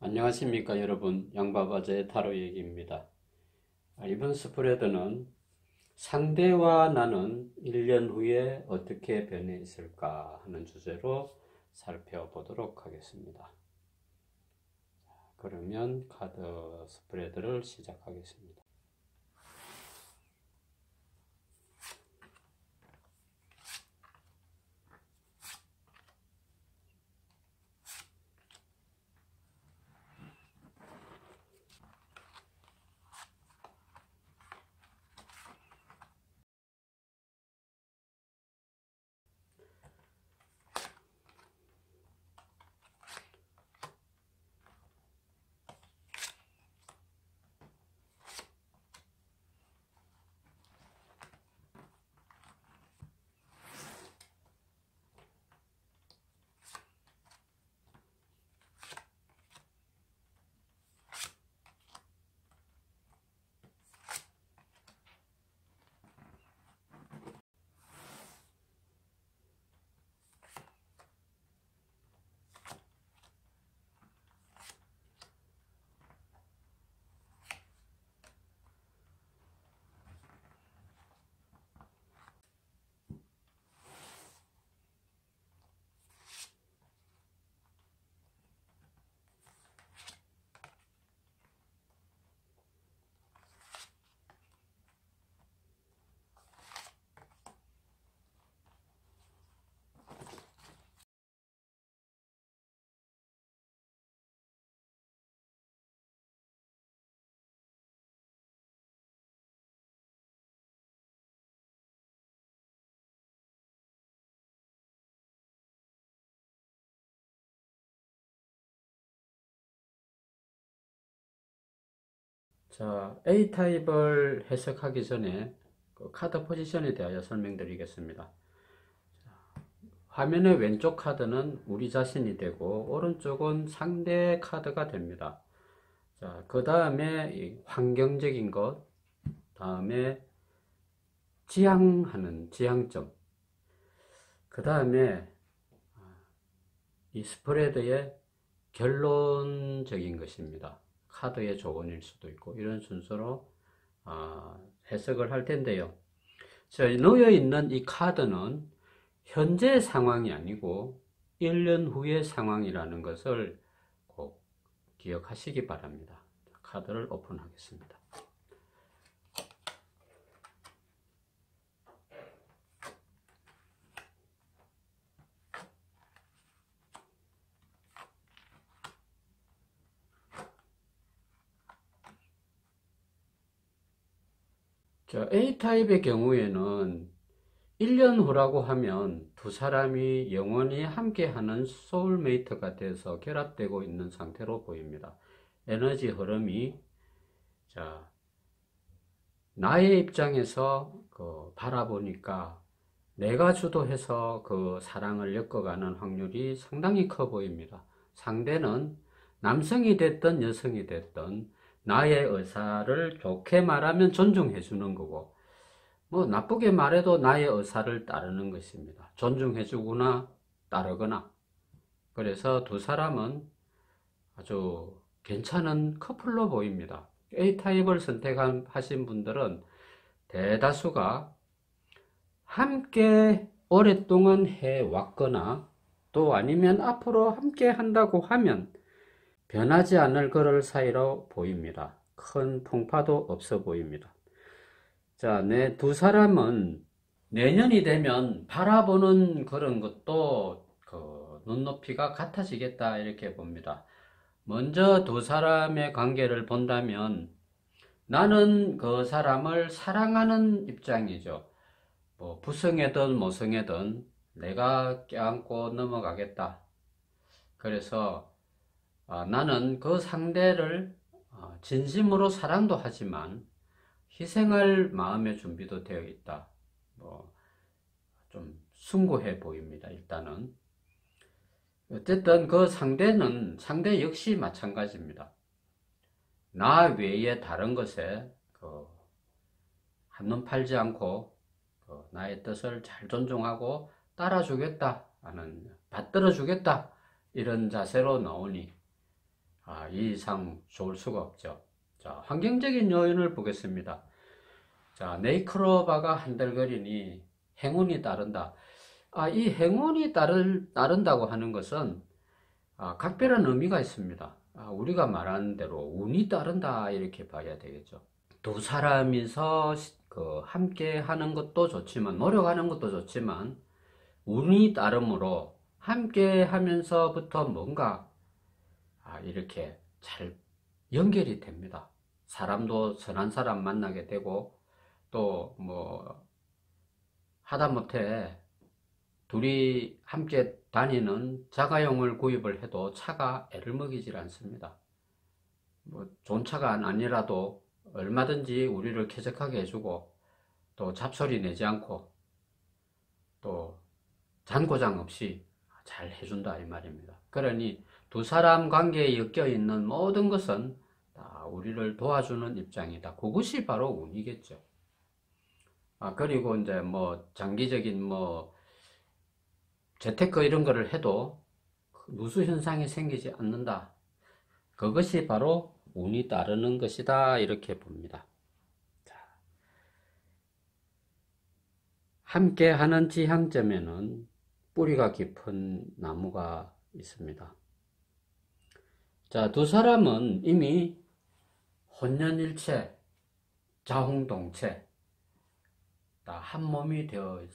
안녕하십니까 여러분, 양바바제 타로 얘기입니다. 이번 스프레드는 상대와 나는 1년 후에 어떻게 변해 있을까 하는 주제로 살펴보도록 하겠습니다. 그러면 카드 스프레드를 시작하겠습니다. 자, A타입을 해석하기 전에 카드 포지션에 대하여 설명드리겠습니다. 화면의 왼쪽 카드는 우리 자신이 되고 오른쪽은 상대 카드가 됩니다. 자, 그 다음에 환경적인 것, 다음에 지향하는 지향점, 그 다음에 이 스프레드의 결론적인 것입니다. 카드의 조언일 수도 있고 이런 순서로 해석을 할 텐데요. 자, 놓여 있는 이 카드는 현재 상황이 아니고 1년 후의 상황이라는 것을 꼭 기억하시기 바랍니다. 카드를 오픈하겠습니다. 자, A타입의 경우에는 1년 후라고 하면 두 사람이 영원히 함께하는 소울메이트가 돼서 결합되고 있는 상태로 보입니다. 에너지 흐름이 자, 나의 입장에서 바라보니까 내가 주도해서 그 사랑을 엮어가는 확률이 상당히 커 보입니다. 상대는 남성이 됐든 여성이 됐든 나의 의사를 좋게 말하면 존중해 주는 거고, 뭐 나쁘게 말해도 나의 의사를 따르는 것입니다. 존중해 주거나 따르거나. 그래서 두 사람은 아주 괜찮은 커플로 보입니다. A타입을 선택하신 분들은 대다수가 함께 오랫동안 해왔거나 또 아니면 앞으로 함께 한다고 하면 변하지 않을 그럴 사이로 보입니다. 큰 풍파도 없어 보입니다. 자, 내 두 사람은 내년이 되면 바라보는 그런 것도 눈높이가 같아지겠다 이렇게 봅니다. 먼저 두 사람의 관계를 본다면 나는 그 사람을 사랑하는 입장이죠. 뭐 부성애든 모성애든 내가 껴안고 넘어가겠다. 그래서 나는 그 상대를 진심으로 사랑도 하지만 희생할 마음의 준비도 되어 있다. 좀 숭고해 보입니다. 일단은 어쨌든 그 상대 역시 마찬가지입니다. 나 외에 다른 것에 한눈 팔지 않고 나의 뜻을 잘 존중하고 따라주겠다 하는, 받들어주겠다 이런 자세로 나오니 이 이상 좋을 수가 없죠. 자, 환경적인 요인을 보겠습니다. 자, 네이클로바가 한들거리니 행운이 따른다. 이 행운이 따른다고 하는 것은 각별한 의미가 있습니다. 우리가 말하는 대로 운이 따른다 이렇게 봐야 되겠죠. 두 사람이서 함께 하는 것도 좋지만 노력하는 것도 좋지만 운이 따름으로 함께 하면서부터 뭔가 이렇게 잘 연결이 됩니다. 사람도 선한 사람 만나게 되고 또 뭐 하다못해 둘이 함께 다니는 자가용을 구입을 해도 차가 애를 먹이질 않습니다. 뭐 좋은 차가 아니라도 얼마든지 우리를 쾌적하게 해주고 또 잡소리 내지 않고 또 잔고장 없이 잘 해준다 이 말입니다. 그러니 두 사람 관계에 엮여 있는 모든 것은 다 우리를 도와주는 입장이다. 그것이 바로 운이겠죠. 그리고 이제 뭐 장기적인 뭐 재테크 이런 거를 해도 누수 현상이 생기지 않는다. 그것이 바로 운이 따르는 것이다 이렇게 봅니다. 자, 함께 하는 지향점에는 뿌리가 깊은 나무가 있습니다. 자, 두 사람은 이미 혼연일체, 자홍동체, 한 몸이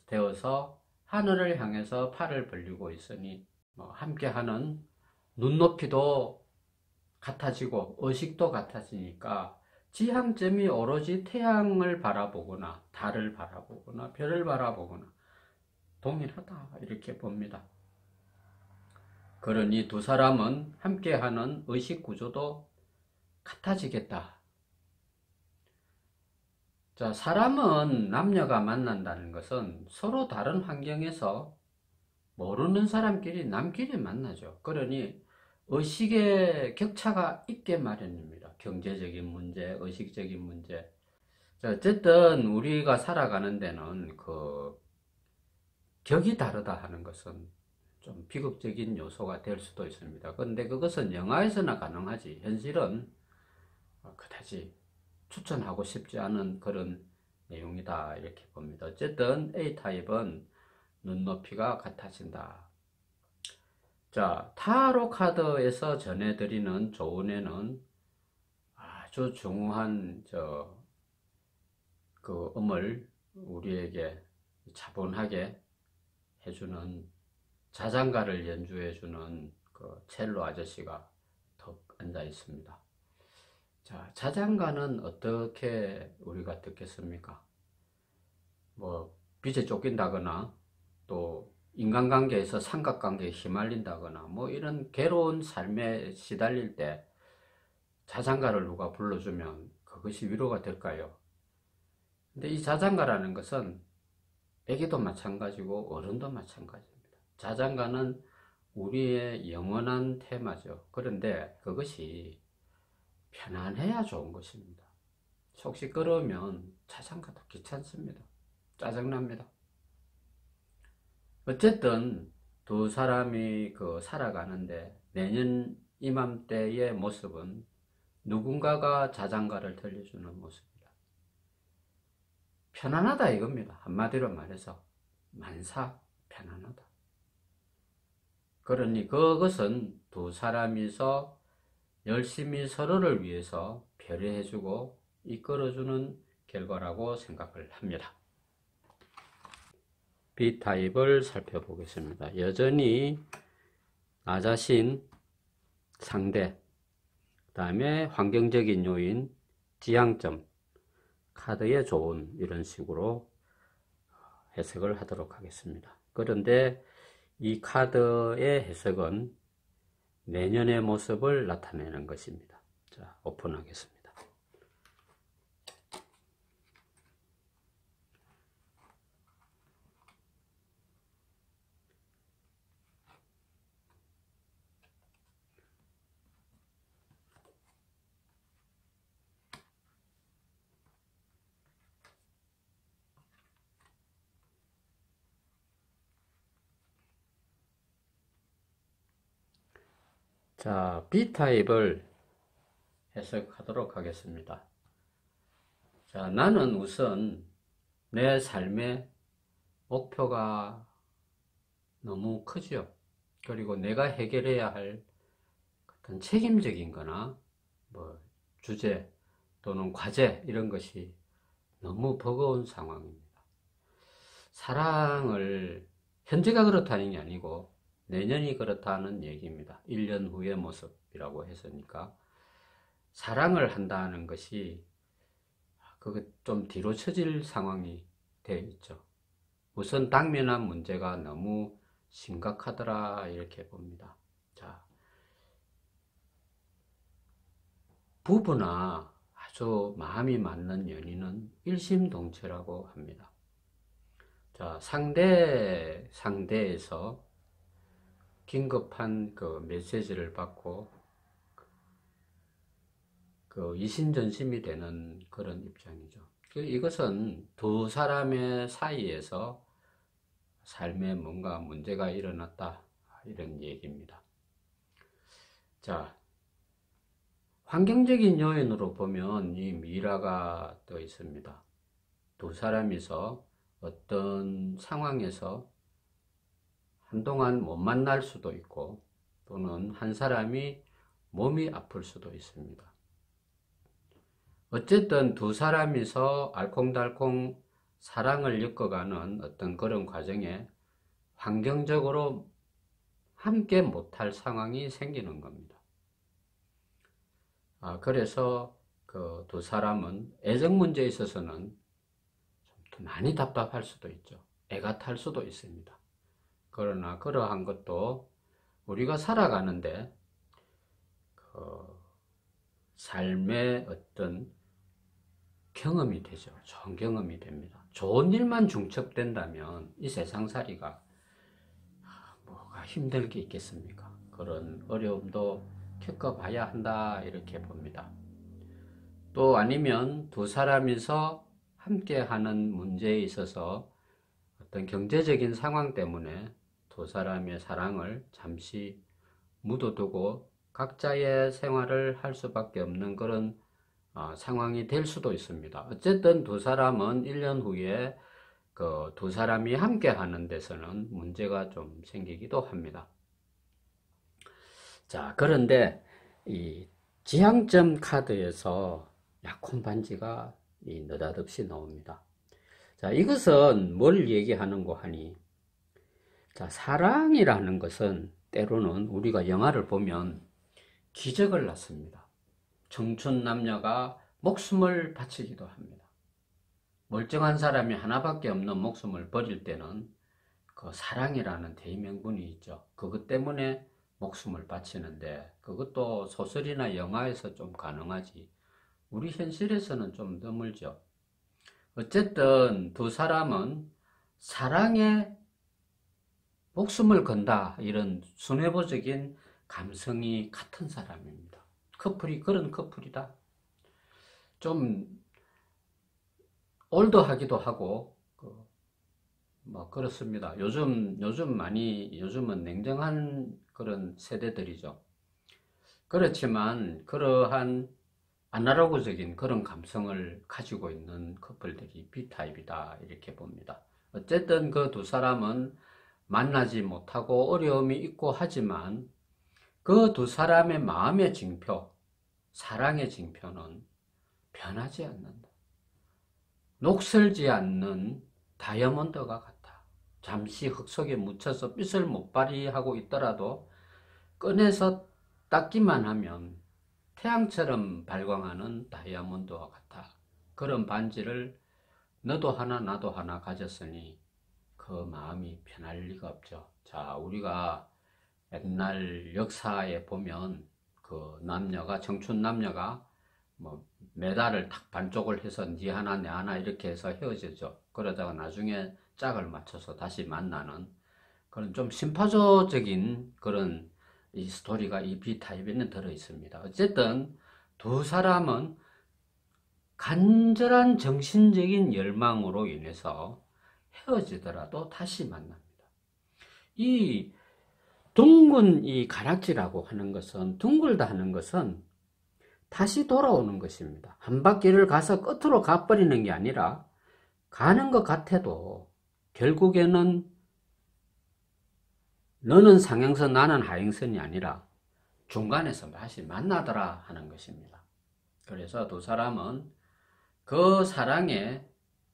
되어서 하늘을 향해서 팔을 벌리고 있으니 함께하는 눈높이도 같아지고 의식도 같아지니까 지향점이 오로지 태양을 바라보거나 달을 바라보거나 별을 바라보거나 동일하다 이렇게 봅니다. 그러니 두 사람은 함께하는 의식 구조도 같아지겠다. 자, 사람은 남녀가 만난다는 것은 서로 다른 환경에서 모르는 사람끼리 남끼리 만나죠. 그러니 의식의 격차가 있게 마련입니다. 경제적인 문제, 의식적인 문제. 자, 어쨌든 우리가 살아가는 데는 격이 다르다 하는 것은 좀 비극적인 요소가 될 수도 있습니다. 그런데 그것은 영화에서나 가능하지 현실은 그다지 추천하고 싶지 않은 그런 내용이다 이렇게 봅니다. 어쨌든 A타입은 눈높이가 같아진다. 자, 타로 카드에서 전해드리는 조언에는 아주 중요한 그 음을 우리에게 차분하게 해주는 자장가를 연주해주는 그 첼로 아저씨가 턱 앉아 있습니다. 자, 자장가는 어떻게 우리가 듣겠습니까? 뭐 빚에 쫓긴다거나 또 인간관계에서 삼각관계에 휘말린다거나 뭐 이런 괴로운 삶에 시달릴 때 자장가를 누가 불러주면 그것이 위로가 될까요? 근데 이 자장가라는 것은 애기도 마찬가지고 어른도 마찬가지입니다. 자장가는 우리의 영원한 테마죠. 그런데 그것이 편안해야 좋은 것입니다. 속 시끄러우면 자장가도 귀찮습니다. 짜증납니다. 어쨌든 두 사람이 살아가는데 내년 이맘때의 모습은 누군가가 자장가를 들려주는 모습이다. 편안하다 이겁니다. 한마디로 말해서 만사 편안하다. 그러니 그것은 두 사람이서 열심히 서로를 위해서 배려해주고 이끌어주는 결과라고 생각을 합니다. B타입을 살펴보겠습니다. 여전히 나 자신, 상대, 그 다음에 환경적인 요인, 지향점, 카드의 조언 이런 식으로 해석을 하도록 하겠습니다. 그런데 이 카드의 해석은 내년의 모습을 나타내는 것입니다. 자, 오픈하겠습니다. 자, B타입을 해석하도록 하겠습니다. 자, 나는 우선 내 삶의 목표가 너무 크죠. 그리고 내가 해결해야 할 어떤 책임적인 거나 뭐 주제 또는 과제 이런 것이 너무 버거운 상황입니다. 사랑을 현재가 그렇다는 게 아니고 내년이 그렇다는 얘기입니다. 1년 후의 모습이라고 했으니까 사랑을 한다는 것이 그거 좀 뒤로 처질 상황이 되어 있죠. 우선 당면한 문제가 너무 심각하더라 이렇게 봅니다. 자, 부부나 아주 마음이 맞는 연인은 일심동체라고 합니다. 자, 상대에서 긴급한 그 메시지를 받고 그 이심전심이 되는 그런 입장이죠. 이것은 두 사람의 사이에서 삶에 뭔가 문제가 일어났다 이런 얘기입니다. 자, 환경적인 요인으로 보면 이 미라가 떠 있습니다. 두 사람이서 어떤 상황에서 한동안 못 만날 수도 있고 또는 한 사람이 몸이 아플 수도 있습니다. 어쨌든 두 사람이서 알콩달콩 사랑을 엮어가는 어떤 그런 과정에 환경적으로 함께 못할 상황이 생기는 겁니다. 그래서 그 두 사람은 애정 문제에 있어서는 좀 많이 답답할 수도 있죠. 애가 탈 수도 있습니다. 그러나 그러한 것도 우리가 살아가는데 그 삶의 어떤 경험이 되죠. 좋은 경험이 됩니다. 좋은 일만 중첩된다면 이 세상살이가 뭐가 힘들 게 있겠습니까? 그런 어려움도 겪어봐야 한다 이렇게 봅니다. 또 아니면 두 사람이서 함께하는 문제에 있어서 어떤 경제적인 상황 때문에 두 사람의 사랑을 잠시 묻어두고 각자의 생활을 할 수밖에 없는 그런 상황이 될 수도 있습니다. 어쨌든 두 사람은 1년 후에 그 두 사람이 함께 하는 데서는 문제가 좀 생기기도 합니다. 자, 그런데 이 지향점 카드에서 약혼 반지가 느닷없이 나옵니다. 자, 이것은 뭘 얘기하는고 하니, 자, 사랑이라는 것은 때로는 우리가 영화를 보면 기적을 낳습니다. 청춘 남녀가 목숨을 바치기도 합니다. 멀쩡한 사람이 하나밖에 없는 목숨을 버릴 때는 그 사랑이라는 대의명분이 있죠. 그것 때문에 목숨을 바치는데 그것도 소설이나 영화에서 좀 가능하지 우리 현실에서는 좀 드물죠. 어쨌든 두 사람은 사랑에 목숨을 건다 이런 순애보적인 감성이 같은 사람입니다. 커플이 그런 커플이다. 좀 올드하기도 하고 뭐 그렇습니다. 요즘은 냉정한 그런 세대들이죠. 그렇지만 그러한 아날로그적인 그런 감성을 가지고 있는 커플들이 B타입이다 이렇게 봅니다. 어쨌든 그 두 사람은 만나지 못하고 어려움이 있고 하지만 그 두 사람의 마음의 징표, 사랑의 징표는 변하지 않는다. 녹슬지 않는 다이아몬드가 같다. 잠시 흙 속에 묻혀서 빛을 못 발휘하고 있더라도 꺼내서 닦기만 하면 태양처럼 발광하는 다이아몬드와 같아. 그런 반지를 너도 하나 나도 하나 가졌으니 그 마음이 편할 리가 없죠. 자, 우리가 옛날 역사에 보면 그 남녀가 청춘 남녀가 뭐 메달을 탁 반쪽을 해서 니 하나 내 하나 이렇게 해서 헤어지죠. 그러다가 나중에 짝을 맞춰서 다시 만나는 그런 좀 심파조적인 그런 이 스토리가 이 B타입에는 들어 있습니다. 어쨌든 두 사람은 간절한 정신적인 열망으로 인해서 헤어지더라도 다시 만납니다. 이 둥근 이 가락지라고 하는 것은 둥글다 하는 것은 다시 돌아오는 것입니다. 한 바퀴를 가서 끝으로 가버리는 게 아니라 가는 것 같아도 결국에는 너는 상행선 나는 하행선이 아니라 중간에서 다시 만나더라 하는 것입니다. 그래서 두 사람은 그 사랑의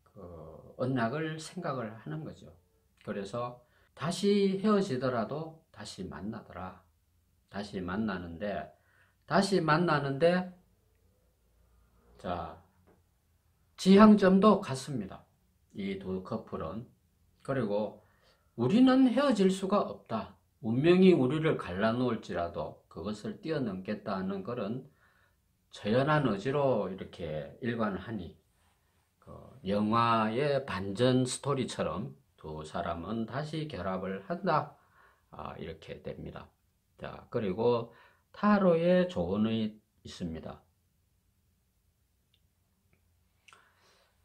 그 언약을 생각을 하는 거죠. 그래서 다시 헤어지더라도 다시 만나더라. 다시 만나는데 자, 지향점도 같습니다. 이 두 커플은. 그리고 우리는 헤어질 수가 없다. 운명이 우리를 갈라놓을지라도 그것을 뛰어넘겠다는 그런 처연한 의지로 이렇게 일관을 하니 그 영화의 반전 스토리처럼 두 사람은 다시 결합을 한다. 이렇게 됩니다. 자, 그리고 타로의 조언이 있습니다.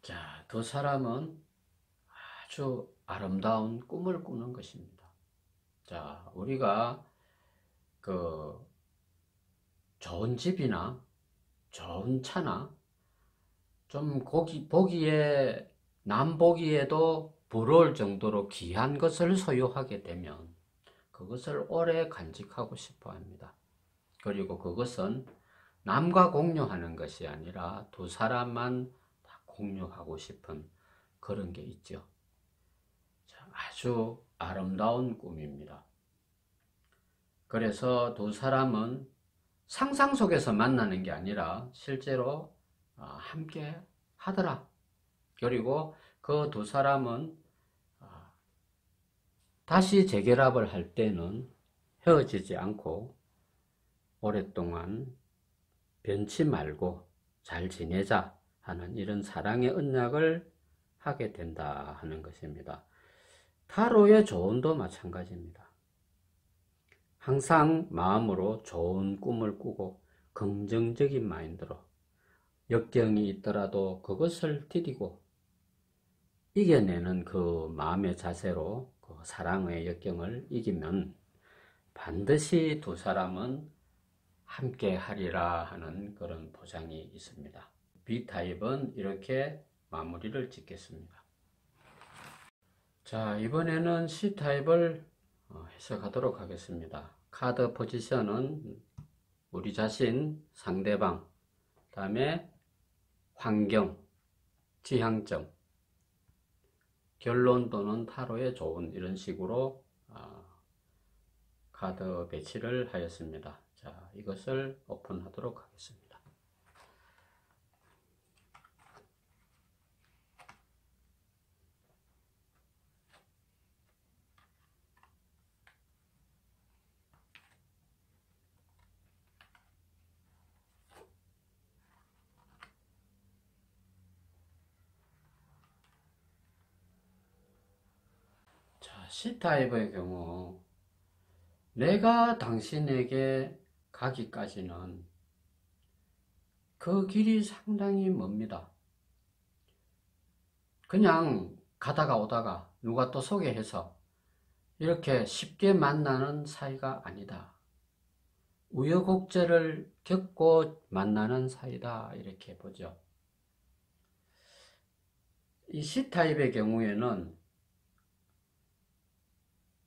자, 두 사람은 아주 아름다운 꿈을 꾸는 것입니다. 자, 우리가 그 좋은 집이나 좋은 차나 좀 보기에 남 보기에도 부러울 정도로 귀한 것을 소유하게 되면 그것을 오래 간직하고 싶어 합니다. 그리고 그것은 남과 공유하는 것이 아니라 두 사람만 다 공유하고 싶은 그런 게 있죠. 아주 아름다운 꿈입니다. 그래서 두 사람은 상상 속에서 만나는 게 아니라 실제로 함께 하더라. 그리고 그 두 사람은 다시 재결합을 할 때는 헤어지지 않고 오랫동안 변치 말고 잘 지내자 하는 이런 사랑의 언약을 하게 된다 하는 것입니다. 타로의 조언도 마찬가지입니다. 항상 마음으로 좋은 꿈을 꾸고 긍정적인 마인드로 역경이 있더라도 그것을 디디고 이겨내는 그 마음의 자세로 그 사랑의 역경을 이기면 반드시 두 사람은 함께 하리라 하는 그런 보장이 있습니다. B타입은 이렇게 마무리를 짓겠습니다. 자, 이번에는 C타입을 해석하도록 하겠습니다. 카드 포지션은 우리 자신, 상대방, 그 다음에 환경, 지향점, 결론 또는 타로의 조언 이런 식으로 카드 배치를 하였습니다. 자, 이것을 오픈하도록 하겠습니다. C타입의 경우 내가 당신에게 가기까지는 그 길이 상당히 멉니다. 그냥 가다가 오다가 누가 또 소개해서 이렇게 쉽게 만나는 사이가 아니다. 우여곡절을 겪고 만나는 사이다 이렇게 보죠. 이 C타입의 경우에는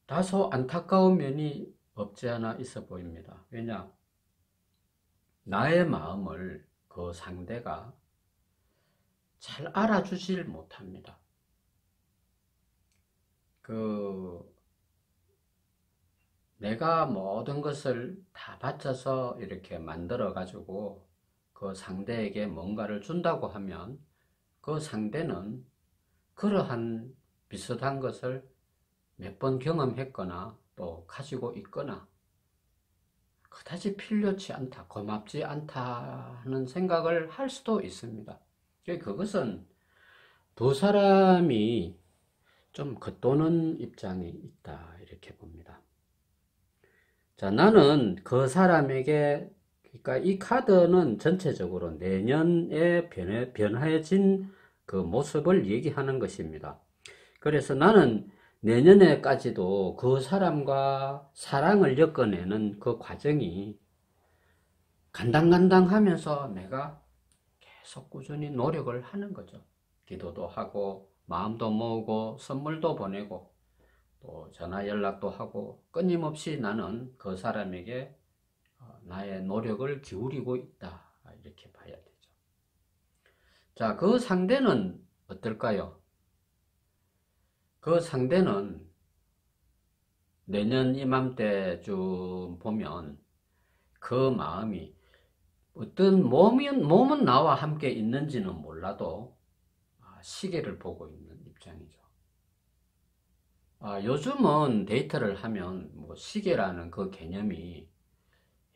다소 안타까운 면이 없지 않아 있어 보입니다. 왜냐? 나의 마음을 그 상대가 잘 알아주질 못합니다. 내가 모든 것을 다 바쳐서 이렇게 만들어 가지고 그 상대에게 뭔가를 준다고 하면 그 상대는 그러한 비슷한 것을 몇 번 경험했거나 또 가지고 있거나 그다지 필요치 않다, 고맙지 않다 하는 생각을 할 수도 있습니다. 그것은 두 사람이 좀 겉도는 입장이 있다 이렇게 봅니다. 자, 나는 그 사람에게, 그러니까 이 카드는 전체적으로 내년에 변화해진 그 모습을 얘기하는 것입니다. 그래서 나는 내년에까지도 그 사람과 사랑을 엮어내는 그 과정이 간당간당 하면서 내가 계속 꾸준히 노력을 하는 거죠. 기도도 하고 마음도 모으고 선물도 보내고 또 전화 연락도 하고 끊임없이 나는 그 사람에게 나의 노력을 기울이고 있다. 이렇게 봐야 되죠. 자, 그 상대는 어떨까요? 그 상대는 내년 이맘때쯤 보면 그 마음이 어떤 몸은 나와 함께 있는지는 몰라도 시계를 보고 있는 입장이죠. 요즘은 데이트를 하면 뭐 시계라는 그 개념이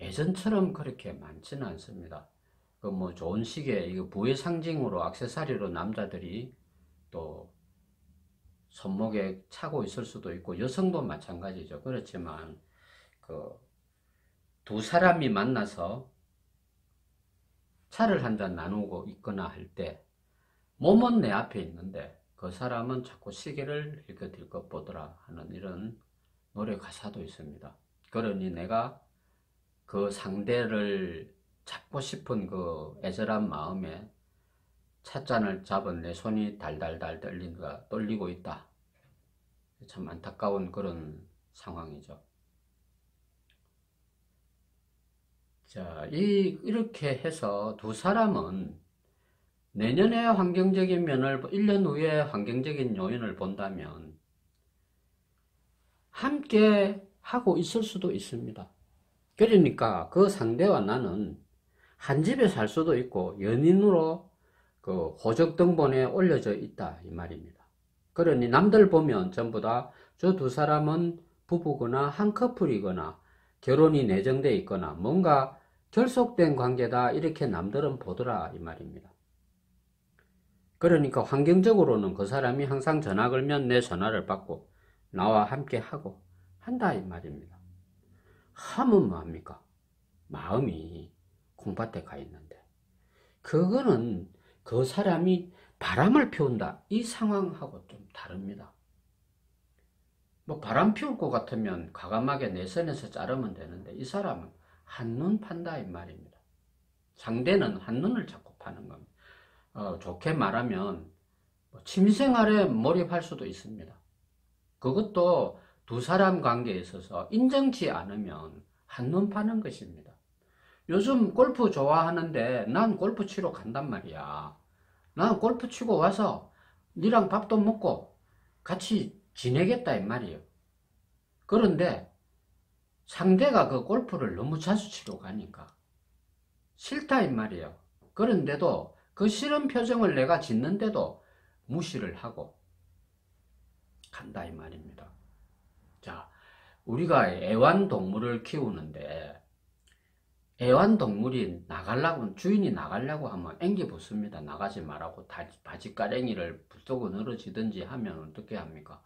예전처럼 그렇게 많지는 않습니다. 그 뭐 좋은 시계, 이거 부의 상징으로 액세서리로 남자들이 또 손목에 차고 있을 수도 있고 여성도 마찬가지죠. 그렇지만 그 두 사람이 만나서 차를 한 잔 나누고 있거나 할 때 몸은 내 앞에 있는데 그 사람은 자꾸 시계를 힐끗힐끗 보더라 하는 이런 노래 가사도 있습니다. 그러니 내가 그 상대를 잡고 싶은 그 애절한 마음에 찻잔을 잡은 내 손이 달달달 떨리고 있다. 참 안타까운 그런 상황이죠. 자, 이렇게 해서 두 사람은 내년의 환경적인 면을, 1년 후에 환경적인 요인을 본다면 함께 하고 있을 수도 있습니다. 그러니까 그 상대와 나는 한 집에 살 수도 있고 연인으로 그 호적등본에 올려져 있다 이 말입니다. 그러니 남들 보면 전부 다 저 두 사람은 부부거나 한 커플이거나 결혼이 내정돼 있거나 뭔가 결속된 관계다 이렇게 남들은 보더라 이 말입니다. 그러니까 환경적으로는 그 사람이 항상 전화 걸면 내 전화를 받고 나와 함께 하고 한다 이 말입니다. 하면 뭐합니까? 마음이 콩밭에 가 있는데 그거는 그 사람이 바람을 피운다 이 상황하고 좀 다릅니다. 뭐 바람 피울 것 같으면 과감하게 내선에서 자르면 되는데 이 사람은 한눈 판다 이 말입니다. 상대는 한눈을 자꾸 파는 겁니다. 좋게 말하면 취미생활에 몰입할 수도 있습니다. 그것도 두 사람 관계에 있어서 인정치 않으면 한눈 파는 것입니다. 요즘 골프 좋아하는데 난 골프 치러 간단 말이야. 난 골프 치고 와서 니랑 밥도 먹고 같이 지내겠다 이 말이에요. 그런데 상대가 그 골프를 너무 자주 치러 가니까 싫다 이 말이에요. 그런데도 그 싫은 표정을 내가 짓는데도 무시를 하고 간다 이 말입니다. 자, 우리가 애완동물을 키우는데 애완동물이 주인이 나가려고 하면 앵기 붙습니다. 나가지 말라고 바지가랭이를 붙들고 늘어지든지 하면 어떻게 합니까?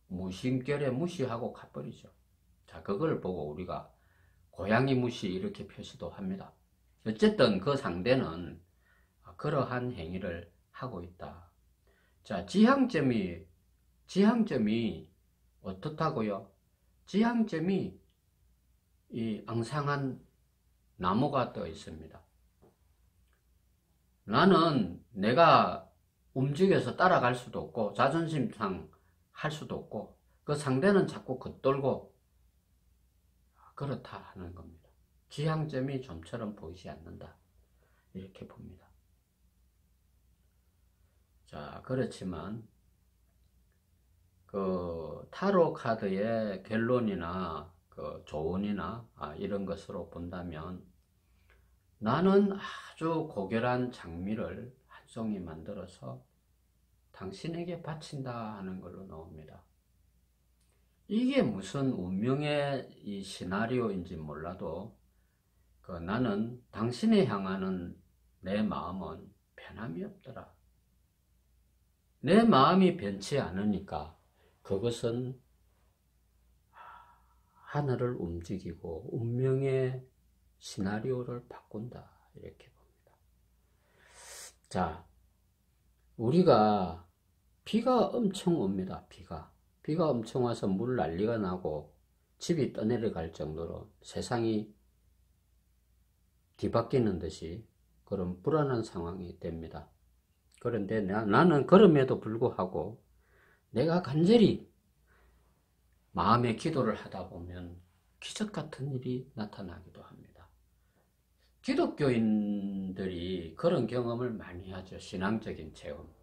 무심결에 무시하고 가버리죠. 자, 그걸 보고 우리가 고양이 무시 이렇게 표시도 합니다. 어쨌든 그 상대는 그러한 행위를 하고 있다. 자, 지향점이 어떻다고요? 지향점이 이 앙상한 나무가 떠 있습니다. 나는 내가 움직여서 따라갈 수도 없고 자존심 할 수도 없고 그 상대는 자꾸 겉돌고 그렇다 하는 겁니다. 지향점이 좀처럼 보이지 않는다 이렇게 봅니다. 자, 그렇지만 그 타로 카드의 결론이나 그 조언이나 이런 것으로 본다면 나는 아주 고결한 장미를 한 송이 만들어서 당신에게 바친다 하는 걸로 나옵니다. 이게 무슨 운명의 이 시나리오인지 몰라도 나는 당신을 향하는 내 마음은 변함이 없더라. 내 마음이 변치 않으니까 그것은 하늘을 움직이고 운명의 시나리오를 바꾼다 이렇게 봅니다. 자, 우리가 비가 엄청 옵니다. 비가 엄청 와서 물 난리가 나고 집이 떠내려갈 정도로 세상이 뒤바뀌는 듯이 그런 불안한 상황이 됩니다. 그런데 나는 그럼에도 불구하고 내가 간절히 마음의 기도를 하다 보면 기적 같은 일이 나타나기도 합니다. 기독교인들이 그런 경험을 많이 하죠. 신앙적인 체험.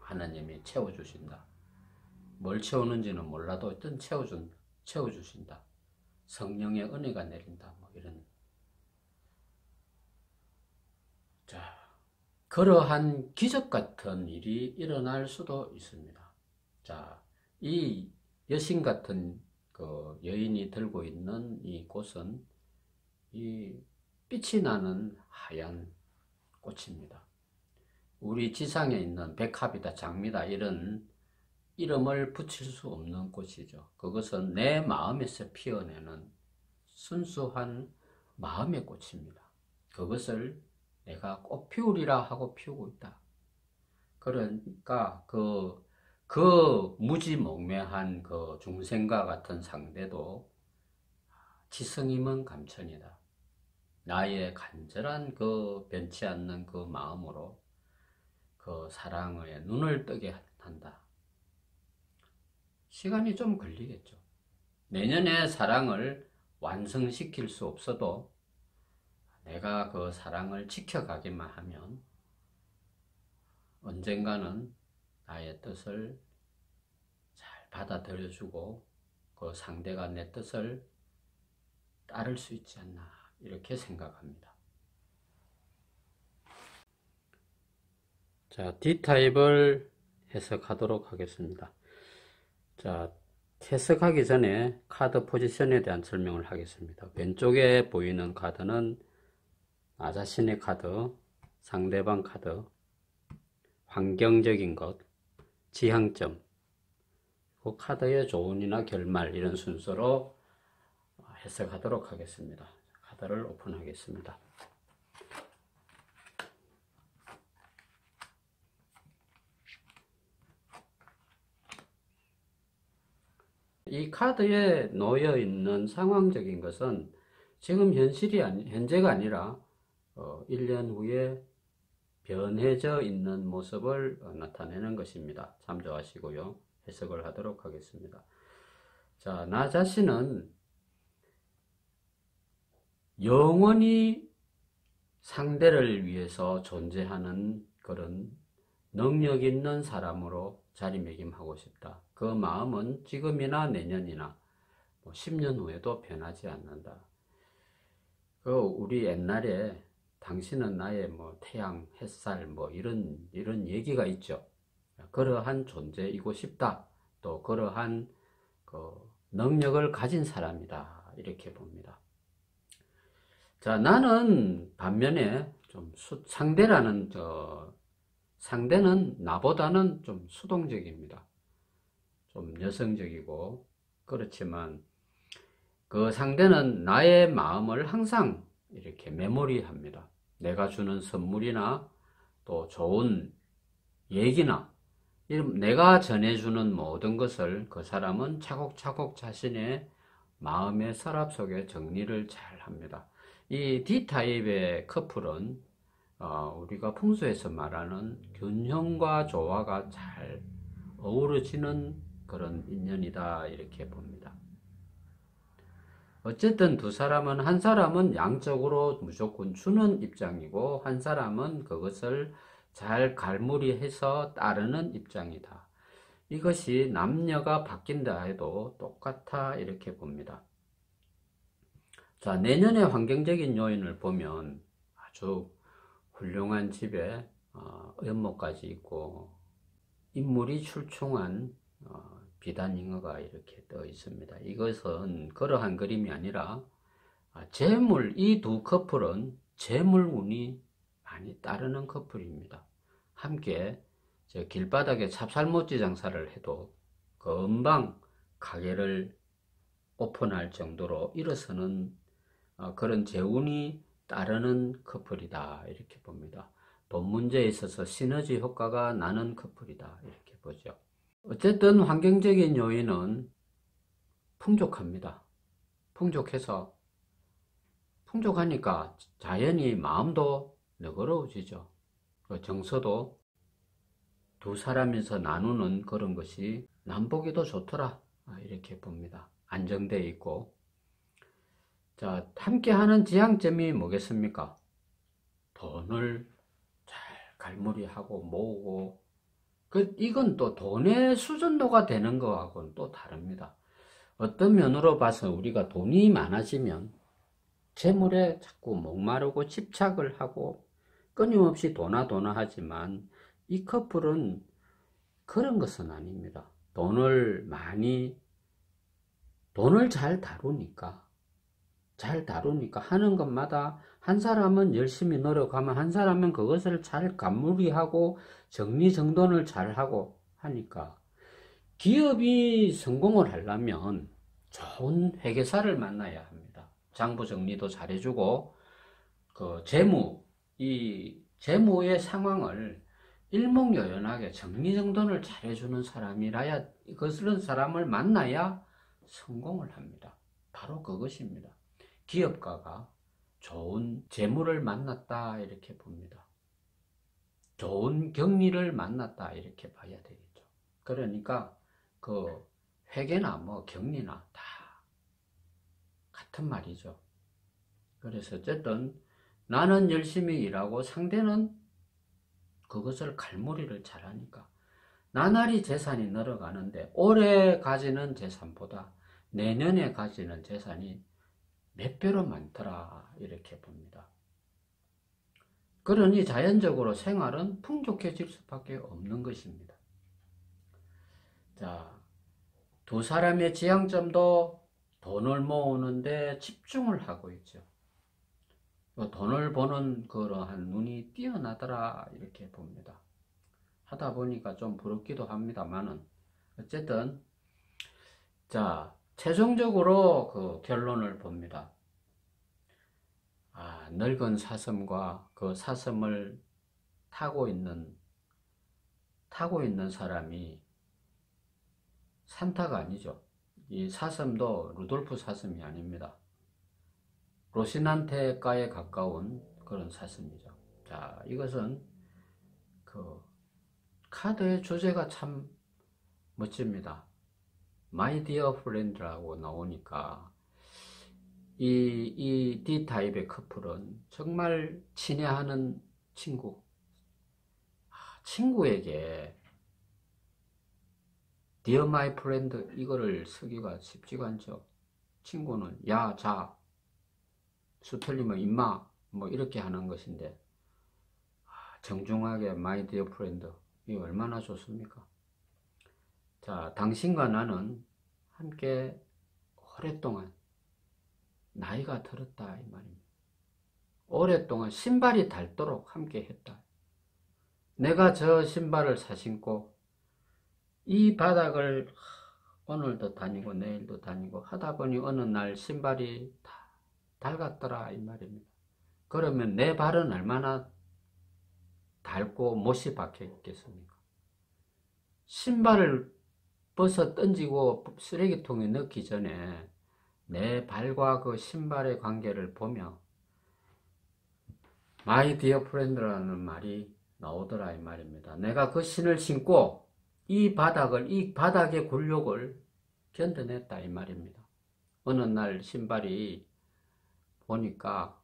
하나님이 채워주신다. 뭘 채우는지는 몰라도 일단 채워주신다. 성령의 은혜가 내린다. 뭐 이런. 자, 그러한 기적 같은 일이 일어날 수도 있습니다. 자, 이 여신 같은 그 여인이 들고 있는 이 꽃은 이 빛이 나는 하얀 꽃입니다. 우리 지상에 있는 백합이다, 장미다 이런 이름을 붙일 수 없는 꽃이죠. 그것은 내 마음에서 피어내는 순수한 마음의 꽃입니다. 그것을 내가 꽃 피우리라 하고 피우고 있다. 그러니까 그 무지몽매한 그 중생과 같은 상대도 지성이면 감천이다. 나의 간절한 그 변치 않는 그 마음으로 그 사랑의 눈을 뜨게 한다. 시간이 좀 걸리겠죠. 내년에 사랑을 완성시킬 수 없어도 내가 그 사랑을 지켜가기만 하면 언젠가는 나의 뜻을 잘 받아들여주고 그 상대가 내 뜻을 따를 수 있지 않나 이렇게 생각합니다. 자, D타입을 해석하도록 하겠습니다. 자, 해석하기 전에 카드 포지션에 대한 설명을 하겠습니다. 왼쪽에 보이는 카드는 나 자신의 카드, 상대방 카드, 환경적인 것, 지향점, 그 카드의 조언이나 결말 이런 순서로 해석하도록 하겠습니다. 카드를 오픈하겠습니다. 이 카드에 놓여 있는 상황적인 것은 지금 현재가 아니라 1년 후에 변해져 있는 모습을 나타내는 것입니다. 참조하시고요. 해석을 하도록 하겠습니다. 자, 나 자신은 영원히 상대를 위해서 존재하는 그런 능력 있는 사람으로 자리매김하고 싶다. 그 마음은 지금이나 내년이나 10년 후에도 변하지 않는다. 우리 옛날에 당신은 나의 태양, 햇살 이런 얘기가 있죠. 그러한 존재이고 싶다. 또 그러한 능력을 가진 사람이다. 이렇게 봅니다. 자, 나는 반면에 좀 상대는 나보다는 좀 수동적입니다. 좀 여성적이고 그렇지만 그 상대는 나의 마음을 항상 이렇게 메모리합니다. 내가 주는 선물이나 또 좋은 얘기나 내가 전해주는 모든 것을 그 사람은 차곡차곡 자신의 마음의 서랍 속에 정리를 잘 합니다. 이 D타입의 커플은 우리가 풍수에서 말하는 균형과 조화가 잘 어우러지는 그런 인연이다 이렇게 봅니다. 어쨌든 두 사람은 한 사람은 양적으로 무조건 주는 입장이고 한 사람은 그것을 잘 갈무리해서 따르는 입장이다. 이것이 남녀가 바뀐다 해도 똑같아 이렇게 봅니다. 자, 내년의 환경적인 요인을 보면 아주 훌륭한 집에 연못까지 있고 인물이 출중한 비단잉어가 이렇게 떠 있습니다. 이것은 그러한 그림이 아니라 이 두 커플은 재물운이 많이 따르는 커플입니다. 함께 길바닥에 찹쌀모찌 장사를 해도 금방 가게를 오픈할 정도로 일어서는 그런 재운이 따르는 커플이다 이렇게 봅니다. 돈 문제에 있어서 시너지 효과가 나는 커플이다 이렇게 보죠. 어쨌든 환경적인 요인은 풍족합니다. 풍족하니까 자연히 마음도 너그러워지죠. 그 정서도 두 사람이서 나누는 그런 것이 남보기도 좋더라, 이렇게 봅니다. 안정되어 있고. 자, 함께하는 지향점이 뭐겠습니까? 돈을 잘 갈무리하고 모으고, 이건 또 돈의 수준도가 되는 거하고는 또 다릅니다. 어떤 면으로 봐서 우리가 돈이 많아지면 재물에 자꾸 목마르고 집착을 하고 끊임없이 도나 하지만, 이 커플은 그런 것은 아닙니다. 돈을 잘 다루니까 하는 것마다 한 사람은 열심히 노력하면 한 사람은 그것을 잘 간무리하고 정리정돈을 잘하고 하니까, 기업이 성공을 하려면 좋은 회계사를 만나야 합니다. 장부 정리도 잘해주고, 이 재무의 상황을 일목요연하게 정리정돈을 잘해주는 그런 사람을 만나야 성공을 합니다. 바로 그것입니다. 기업가가 좋은 재물을 만났다, 이렇게 봅니다. 좋은 경리를 만났다, 이렇게 봐야 되겠죠. 그러니까 회계나 경리나 다 같은 말이죠. 그래서 어쨌든 나는 열심히 일하고 상대는 그것을 갈무리를 잘하니까 나날이 재산이 늘어가는데, 올해 가지는 재산보다 내년에 가지는 재산이 몇 배로 많더라, 이렇게 봅니다. 그러니 자연적으로 생활은 풍족해질 수밖에 없는 것입니다. 자, 두 사람의 지향점도 돈을 모으는데 집중을 하고 있죠. 돈을 버는 그러한 눈이 뛰어나더라, 이렇게 봅니다. 하다 보니까 좀 부럽기도 합니다만은, 어쨌든 자, 최종적으로 그 결론을 봅니다. 늙은 사슴과 그 사슴을 타고 있는 사람이 산타가 아니죠. 이 사슴도 루돌프 사슴이 아닙니다. 로시난테가에 가까운 그런 사슴이죠. 자, 이것은 카드의 주제가 참 멋집니다. My dear friend라고 나오니까 이 D타입의 커플은 정말 친애하는 친구에게 Dear my friend 이거를 쓰기가 쉽지가 않죠. 친구는 야, 자, 수 틀리면 임마 이렇게 하는 것인데, 정중하게 my dear friend, 이게 얼마나 좋습니까? 자, 당신과 나는 함께 오랫동안 나이가 들었다, 이 말입니다. 오랫동안 신발이 닳도록 함께 했다. 내가 저 신발을 사신고 이 바닥을 오늘도 다니고 내일도 다니고 하다 보니 어느 날 신발이 다 닳았더라, 이 말입니다. 그러면 내 발은 얼마나 닳고 못이 박혀 있겠습니까? 신발을 벗어 던지고 쓰레기통에 넣기 전에 내 발과 그 신발의 관계를 보며 My dear friend라는 말이 나오더라, 이 말입니다. 내가 그 신을 신고 이 바닥의 굴욕을 견뎌냈다, 이 말입니다. 어느 날 신발이 보니까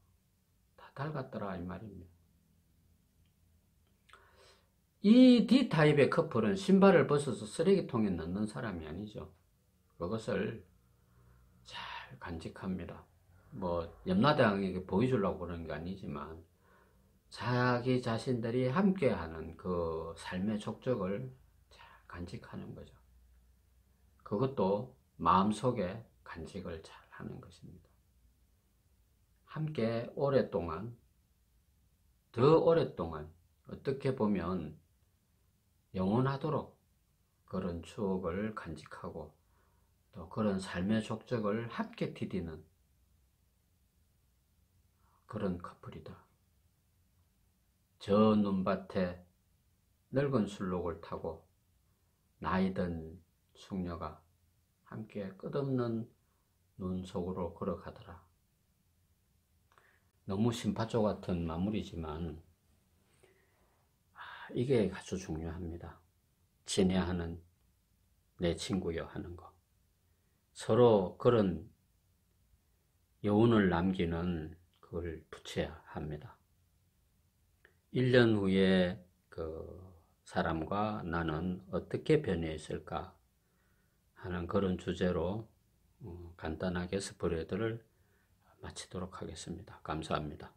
다 닳았더라, 이 말입니다. 이 D타입의 커플은 신발을 벗어서 쓰레기통에 넣는 사람이 아니죠. 그것을 잘 간직합니다. 염라대왕에게 보여주려고 그러는 게 아니지만 자기 자신들이 함께하는 그 삶의 족적을 잘 간직하는 거죠. 그것도 마음속에 간직을 잘 하는 것입니다. 함께 더 오랫동안 어떻게 보면 영원하도록 그런 추억을 간직하고 또 그런 삶의 족적을 함께 디디는 그런 커플이다. 저 눈밭에 늙은 술록을 타고 나이든 숙녀가 함께 끝없는 눈 속으로 걸어가더라. 너무 심파조 같은 마무리지만 이게 아주 중요합니다. 친애하는 내 친구여 하는 거. 서로 그런 여운을 남기는 그걸 붙여야 합니다. 1년 후에 그 사람과 나는 어떻게 변해있을까 하는 그런 주제로 간단하게 스프레드를 마치도록 하겠습니다. 감사합니다.